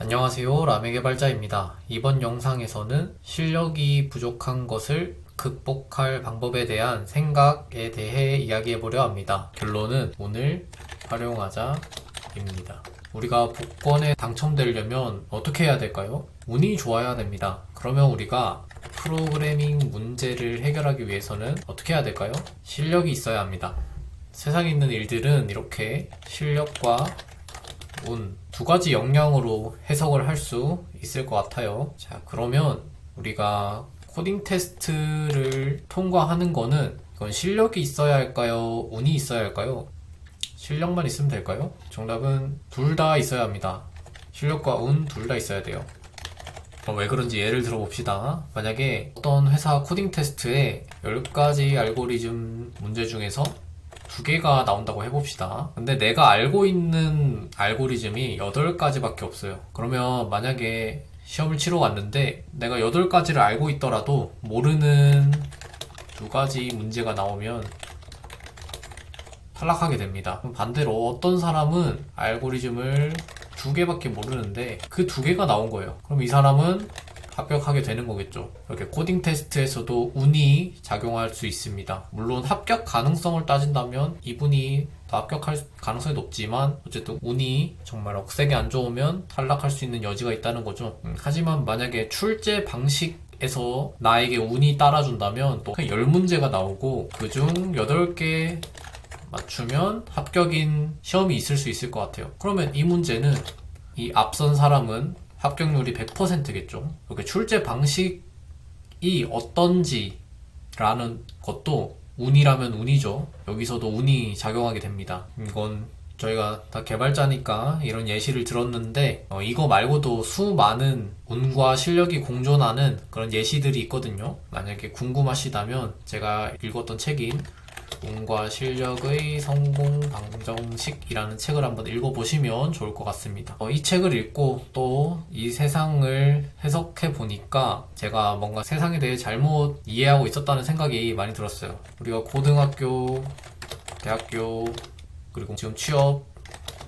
안녕하세요. 라메개발자입니다. 이번 영상에서는 실력이 부족한 것을 극복할 방법에 대한 생각에 대해 이야기해보려 합니다. 결론은 오늘 활용하자입니다. 우리가 복권에 당첨되려면 어떻게 해야 될까요? 운이 좋아야 됩니다. 그러면 우리가 프로그래밍 문제를 해결하기 위해서는 어떻게 해야 될까요? 실력이 있어야 합니다. 세상에 있는 일들은 이렇게 실력과 운, 두 가지 역량으로 해석을 할 수 있을 것 같아요. 자, 그러면 우리가 코딩 테스트를 통과하는 거는 이건 실력이 있어야 할까요? 운이 있어야 할까요? 실력만 있으면 될까요? 정답은 둘 다 있어야 합니다. 실력과 운 둘 다 있어야 돼요. 왜 그런지 예를 들어 봅시다. 만약에 어떤 회사 코딩 테스트에 10가지 알고리즘 문제 중에서 2개가 나온다고 해봅시다. 근데 내가 알고 있는 알고리즘이 8가지밖에 없어요. 그러면 만약에 시험을 치러 갔는데 내가 8가지를 알고 있더라도 모르는 2가지 문제가 나오면 탈락하게 됩니다. 반대로 어떤 사람은 알고리즘을 2개밖에 모르는데 그 2개가 나온 거예요. 그럼 이 사람은 합격하게 되는 거겠죠. 이렇게 코딩 테스트에서도 운이 작용할 수 있습니다. 물론 합격 가능성을 따진다면 이분이 더 합격할 가능성이 높지만 어쨌든 운이 정말 억세게 안 좋으면 탈락할 수 있는 여지가 있다는 거죠. 하지만 만약에 출제 방식에서 나에게 운이 따라준다면 또 10문제가 나오고 그중 8개 맞추면 합격인 시험이 있을 수 있을 것 같아요. 그러면 이 문제는 이 앞선 사람은 합격률이 100%겠죠. 이렇게 출제 방식이 어떤지라는 것도 운이라면 운이죠. 여기서도 운이 작용하게 됩니다. 이건 저희가 다 개발자니까 이런 예시를 들었는데 이거 말고도 수많은 운과 실력이 공존하는 그런 예시들이 있거든요. 만약에 궁금하시다면 제가 읽었던 책인 운과 실력의 성공 방정식이라는 책을 한번 읽어보시면 좋을 것 같습니다. 이 책을 읽고 또 이 세상을 해석해 보니까 제가 뭔가 세상에 대해 잘못 이해하고 있었다는 생각이 많이 들었어요. 우리가 고등학교, 대학교, 그리고 지금 취업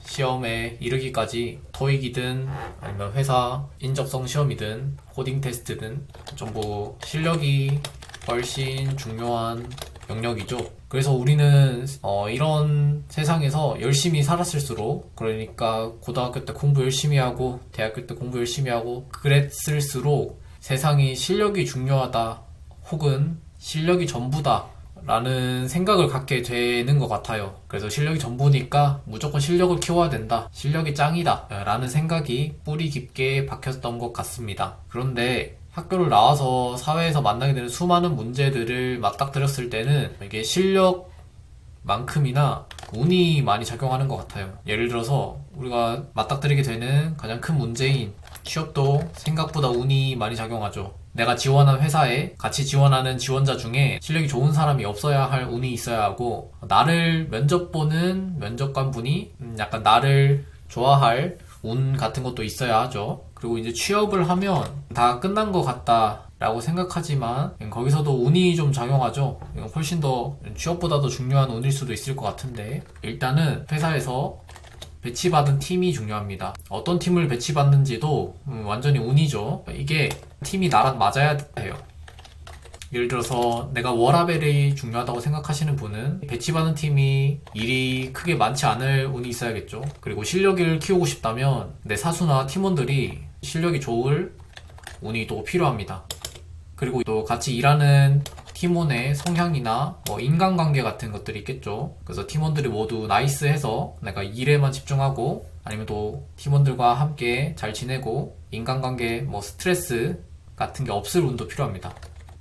시험에 이르기까지 토익이든 아니면 회사 인적성 시험이든 코딩 테스트든 전부 실력이 훨씬 중요한 영역이죠. 그래서 우리는 이런 세상에서 열심히 살았을수록, 그러니까 고등학교 때 공부 열심히 하고 대학교 때 공부 열심히 하고 그랬을수록 세상이 실력이 중요하다 혹은 실력이 전부다 라는 생각을 갖게 되는 것 같아요. 그래서 실력이 전부니까 무조건 실력을 키워야 된다, 실력이 짱이다 라는 생각이 뿌리 깊게 박혔던 것 같습니다. 그런데 학교를 나와서 사회에서 만나게 되는 수많은 문제들을 맞닥뜨렸을 때는 이게 실력만큼이나 운이 많이 작용하는 것 같아요. 예를 들어서 우리가 맞닥뜨리게 되는 가장 큰 문제인 취업도 생각보다 운이 많이 작용하죠. 내가 지원한 회사에 같이 지원하는 지원자 중에 실력이 좋은 사람이 없어야 할 운이 있어야 하고, 나를 면접 보는 면접관 분이 약간 나를 좋아할 운 같은 것도 있어야 하죠. 그리고 이제 취업을 하면 다 끝난 것 같다 라고 생각하지만 거기서도 운이 좀 작용하죠. 훨씬 더 취업보다도 중요한 운일 수도 있을 것 같은데, 일단은 회사에서 배치받은 팀이 중요합니다. 어떤 팀을 배치받는지도 완전히 운이죠. 이게 팀이 나랑 맞아야 해요. 예를 들어서 내가 워라밸이 중요하다고 생각하시는 분은 배치받은 팀이 일이 크게 많지 않을 운이 있어야겠죠. 그리고 실력을 키우고 싶다면 내 사수나 팀원들이 실력이 좋을 운이 또 필요합니다. 그리고 또 같이 일하는 팀원의 성향이나 인간관계 같은 것들이 있겠죠. 그래서 팀원들이 모두 나이스해서 내가 일에만 집중하고, 아니면 또 팀원들과 함께 잘 지내고 인간관계 스트레스 같은 게 없을 운도 필요합니다.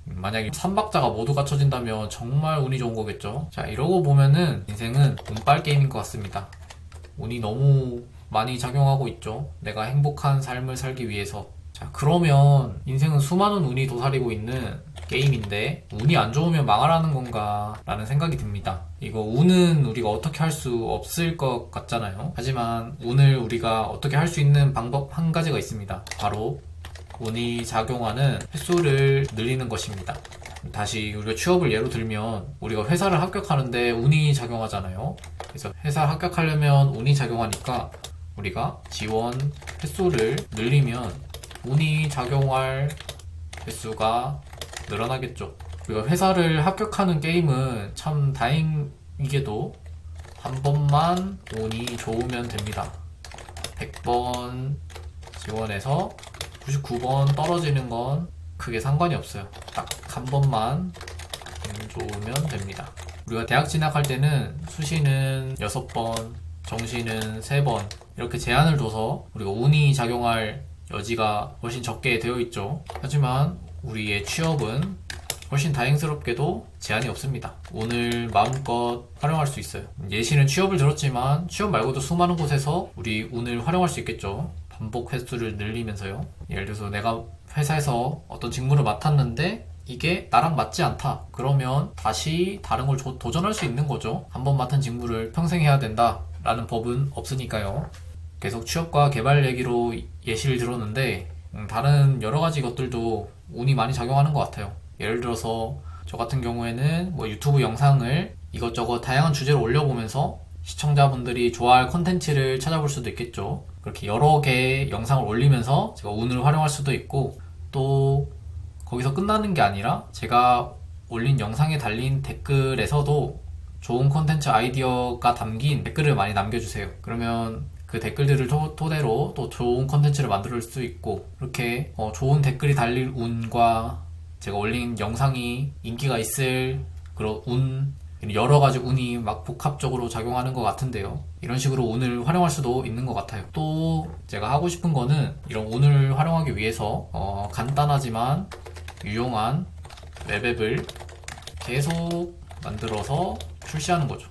만약에 3박자가 모두 갖춰진다면 정말 운이 좋은 거겠죠. 자, 이러고 보면은 인생은 운빨 게임인 것 같습니다. 운이 너무 많이 작용하고 있죠. 내가 행복한 삶을 살기 위해서. 자, 그러면 인생은 수많은 운이 도사리고 있는 게임인데 운이 안 좋으면 망하라는 건가 라는 생각이 듭니다. 이거 운은 우리가 어떻게 할 수 없을 것 같잖아요. 하지만 운을 우리가 어떻게 할 수 있는 방법 한 가지가 있습니다. 바로 운이 작용하는 횟수를 늘리는 것입니다. 다시 우리가 취업을 예로 들면 우리가 회사를 합격하는데 운이 작용하잖아요. 그래서 회사 합격하려면 운이 작용하니까 우리가 지원 횟수를 늘리면 운이 작용할 횟수가 늘어나겠죠. 우리가 회사를 합격하는 게임은 참 다행이게도 한 번만 운이 좋으면 됩니다. 100번 지원해서 99번 떨어지는 건 크게 상관이 없어요. 딱 한 번만 운 좋으면 됩니다. 우리가 대학 진학할 때는 수시는 6번, 정시는 3번 이렇게 제한을 둬서 우리가 운이 작용할 여지가 훨씬 적게 되어 있죠. 하지만 우리의 취업은 훨씬 다행스럽게도 제한이 없습니다. 운을 마음껏 활용할 수 있어요. 예시는 취업을 들었지만 취업 말고도 수많은 곳에서 우리 운을 활용할 수 있겠죠. 반복 횟수를 늘리면서요. 예를 들어서 내가 회사에서 어떤 직무를 맡았는데 이게 나랑 맞지 않다. 그러면 다시 다른 걸 도전할 수 있는 거죠. 한 번 맡은 직무를 평생 해야 된다 라는 법은 없으니까요. 계속 취업과 개발 얘기로 예시를 들었는데 다른 여러 가지 것들도 운이 많이 작용하는 것 같아요. 예를 들어서 저 같은 경우에는 뭐 유튜브 영상을 이것저것 다양한 주제로 올려보면서 시청자분들이 좋아할 콘텐츠를 찾아볼 수도 있겠죠. 그렇게 여러 개의 영상을 올리면서 제가 운을 활용할 수도 있고, 또 거기서 끝나는 게 아니라 제가 올린 영상에 달린 댓글에서도 좋은 콘텐츠 아이디어가 담긴 댓글을 많이 남겨주세요. 그러면 그 댓글들을 토대로 또 좋은 콘텐츠를 만들 수 있고, 이렇게 좋은 댓글이 달릴 운과 제가 올린 영상이 인기가 있을 그런 운, 여러 가지 운이 막 복합적으로 작용하는 것 같은데요. 이런 식으로 운을 활용할 수도 있는 것 같아요. 또 제가 하고 싶은 거는 이런 운을 활용하기 위해서 간단하지만 유용한 웹앱을 계속 만들어서 출시하는 거죠.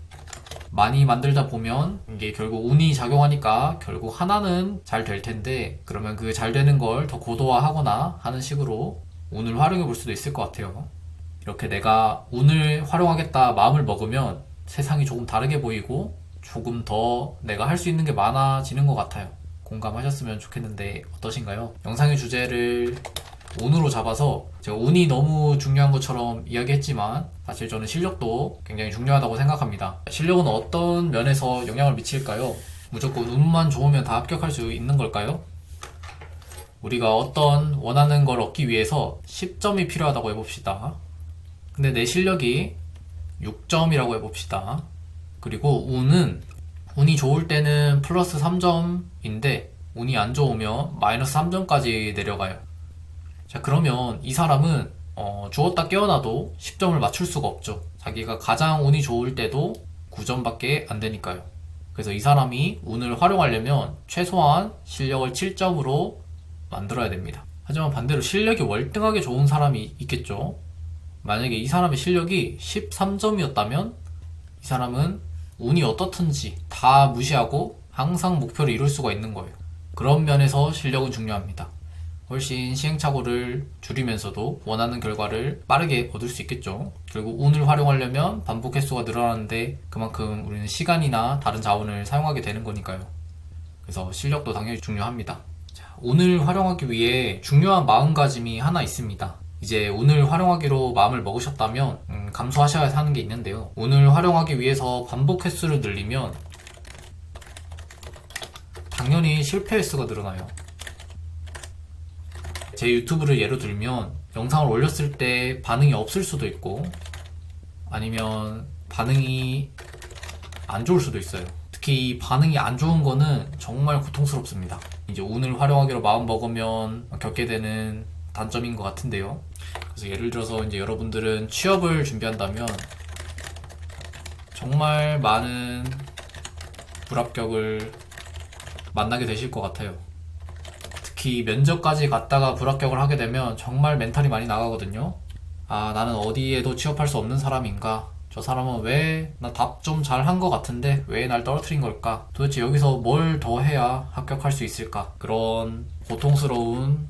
많이 만들다 보면 이게 결국 운이 작용하니까 결국 하나는 잘 될 텐데, 그러면 그 잘 되는 걸 더 고도화하거나 하는 식으로 운을 활용해 볼 수도 있을 것 같아요. 이렇게 내가 운을 활용하겠다 마음을 먹으면 세상이 조금 다르게 보이고 조금 더 내가 할 수 있는 게 많아지는 것 같아요. 공감하셨으면 좋겠는데 어떠신가요? 영상의 주제를 운으로 잡아서 제가 운이 너무 중요한 것처럼 이야기했지만 사실 저는 실력도 굉장히 중요하다고 생각합니다. 실력은 어떤 면에서 영향을 미칠까요? 무조건 운만 좋으면 다 합격할 수 있는 걸까요? 우리가 어떤 원하는 걸 얻기 위해서 10점이 필요하다고 해봅시다. 근데 내 실력이 6점이라고 해봅시다. 그리고 운이 좋을 때는 플러스 3점인데 운이 안 좋으면 마이너스 3점까지 내려가요. 자, 그러면 이 사람은 주었다 깨어나도 10점을 맞출 수가 없죠. 자기가 가장 운이 좋을 때도 9점밖에 안 되니까요. 그래서 이 사람이 운을 활용하려면 최소한 실력을 7점으로 만들어야 됩니다. 하지만 반대로 실력이 월등하게 좋은 사람이 있겠죠. 만약에 이 사람의 실력이 13점이었다면 이 사람은 운이 어떻든지 다 무시하고 항상 목표를 이룰 수가 있는 거예요. 그런 면에서 실력은 중요합니다. 훨씬 시행착오를 줄이면서도 원하는 결과를 빠르게 얻을 수 있겠죠. 결국 운을 활용하려면 반복 횟수가 늘어나는데 그만큼 우리는 시간이나 다른 자원을 사용하게 되는 거니까요. 그래서 실력도 당연히 중요합니다. 자, 운을 활용하기 위해 중요한 마음가짐이 하나 있습니다. 이제 운을 활용하기로 마음을 먹으셨다면 감수하셔야 하는 게 있는데요. 운을 활용하기 위해서 반복 횟수를 늘리면 당연히 실패 횟수가 늘어나요. 제 유튜브를 예로 들면 영상을 올렸을 때 반응이 없을 수도 있고 아니면 반응이 안 좋을 수도 있어요. 특히 이 반응이 안 좋은 거는 정말 고통스럽습니다. 이제 운을 활용하기로 마음 먹으면 겪게 되는 단점인 것 같은데요. 그래서 예를 들어서 이제 여러분들은 취업을 준비한다면 정말 많은 불합격을 만나게 되실 것 같아요. 특히 면접까지 갔다가 불합격을 하게 되면 정말 멘탈이 많이 나가거든요. 아, 나는 어디에도 취업할 수 없는 사람인가? 저 사람은 왜 나 답 좀 잘한 것 같은데 왜 날 떨어뜨린 걸까? 도대체 여기서 뭘 더 해야 합격할 수 있을까? 그런 고통스러운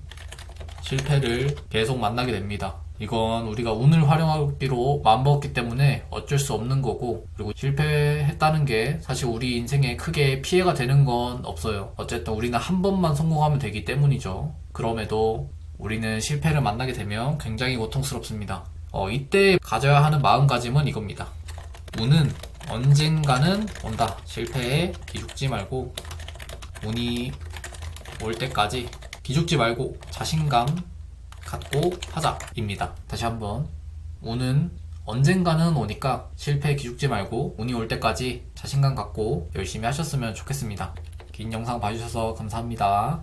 실패를 계속 만나게 됩니다. 이건 우리가 운을 활용하기로 마음먹었기 때문에 어쩔 수 없는 거고, 그리고 실패했다는 게 사실 우리 인생에 크게 피해가 되는 건 없어요. 어쨌든 우리는 한 번만 성공하면 되기 때문이죠. 그럼에도 우리는 실패를 만나게 되면 굉장히 고통스럽습니다. 이때 가져야 하는 마음가짐은 이겁니다. 운은 언젠가는 온다. 실패에 기죽지 말고 운이 올 때까지 기죽지 말고 자신감 갖고 하자입니다. 다시 한번, 운은 언젠가는 오니까 실패에 기죽지 말고 운이 올 때까지 자신감 갖고 열심히 하셨으면 좋겠습니다. 긴 영상 봐주셔서 감사합니다.